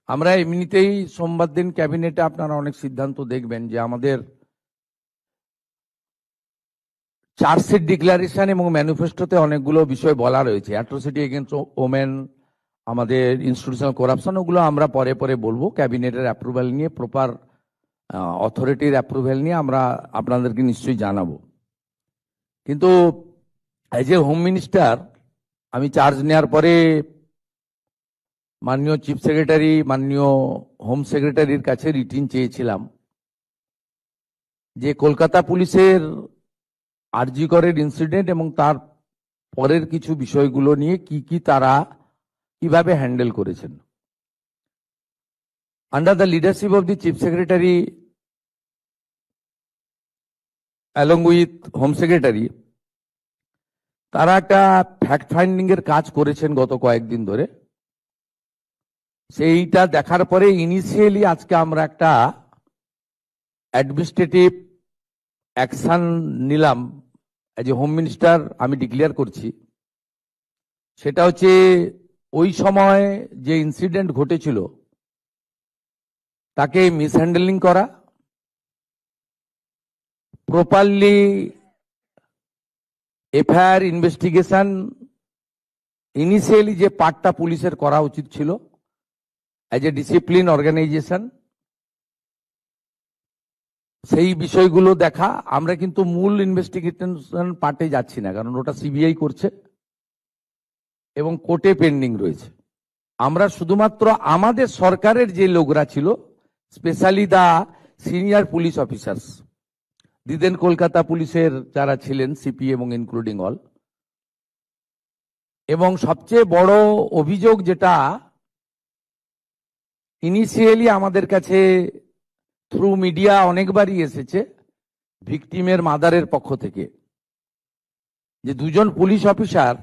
আমরা এমনিতেই সোমবার দিন ক্যাবিনেটে আপনারা অনেক সিদ্ধান্ত দেখবেন যে আমাদের চার্জশিট ডিক্লারেশন এবং ম্যানিফেস্টোতে অনেকগুলো বিষয় বলা রয়েছে, অ্যাট্রোসিটি এগেইনস্ট ওমেন, আমাদের ইনস্টিটিউশনাল করাপশন, ওগুলো আমরা পরে পরে বলবো। ক্যাবিনেটের অ্যাপ্রুভাল নিয়ে, প্রপার অথরিটির অ্যাপ্রুভাল নিয়ে আমরা আপনাদেরকে নিশ্চয়ই জানাবো। কিন্তু এজ এ হোম মিনিস্টার আমি চার্জ নেওয়ার পরে মাননীয় চিফ সেক্রেটারি, মাননীয় হোম সেক্রেটারির কাছে রিটিন চেয়েছিলাম যে কলকাতা পুলিশের আরজি করের ইনসিডেন্ট এবং তার পরের কিছু বিষয়গুলো নিয়ে কি তারা কিভাবে হ্যান্ডেল করেছেন। Under the leadership of the chief secretary along with home secretary, তারা একটা ফ্যাক্ট ফাইন্ডিং এর কাজ করেছেন গত কয়েকদিন ধরে। সেইটা দেখার পরে ইনিশিয়ালি আজকে আমরা একটা অ্যাডমিনিস্ট্রেটিভ অ্যাকশন নিলাম। এজ এ হোম মিনিস্টার আমি ডিক্লেয়ার করছি, সেটা হচ্ছে ওই সময় যে ইনসিডেন্ট ঘটেছিল তাকে মিসহ্যান্ডেলিং করা, প্রপারলি এফআইআর ইনভেস্টিগেশন ইনিশিয়ালি যে পার্টটা পুলিশের করা উচিত ছিল এজ এ ডিসিপ্লিন অর্গানাইজেশন, সেই বিষয়গুলো দেখা। আমরা কিন্তু মূল ইনভেস্টিগেশন পার্টে যাচ্ছি না, কারণ ওটা সিবিআই করছে এবং কোর্টে পেন্ডিং রয়েছে। আমরা শুধুমাত্র আমাদের সরকারের যে লোকরা ছিল, specially the senior police officers, দিদেন কলকাতা পুলিশের যারা ছিলেন সিপি এবং ইনক্লুডিং অল, এবং সবচেয়ে বড় অভিযোগ যেটা ইনিশিয়ালি আমাদের কাছে থ্রু মিডিয়া অনেকবারই এসেছে ভিকটিমের মাদারের পক্ষ থেকে, যে দুজন police officer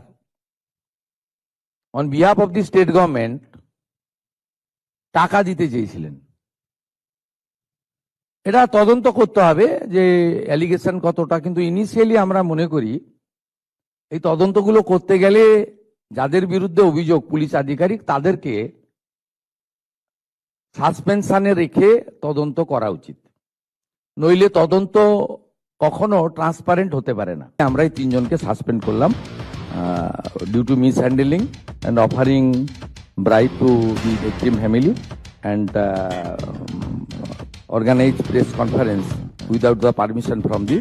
on behalf of the state government টাকা দিতে চেয়েছিলেন। এটা তদন্ত করতে হবে যে অ্যালিগেশন কতটা, কিন্তু ইনিশিয়ালি আমরা মনে করি এই তদন্তগুলো করতে গেলে যাদের বিরুদ্ধে অভিযোগ পুলিশ আধিকারিক, তাদেরকে সাসপেনশনে রেখে তদন্ত করা উচিত, নইলে তদন্ত কখনো ট্রান্সপারেন্ট হতে পারে না। আমরা এই তিনজনকে সাসপেন্ড করলাম due to mishandling and offering bribe to the victim family and organized press conference without the permission from the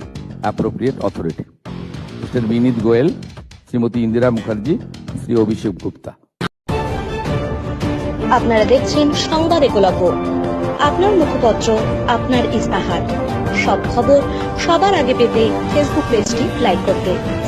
appropriate authority. Mr. Vinit Goel, Srimati Indira Mukherjee, Sri Abhishek Gupta. আপনারা দেখছেন সংবাদ একলব্য, আপনার মুখপত্র, আপনার ইস্তাহার। সব খবর সবার আগে পেতে ফেসবুক পেজটি লাইক করতে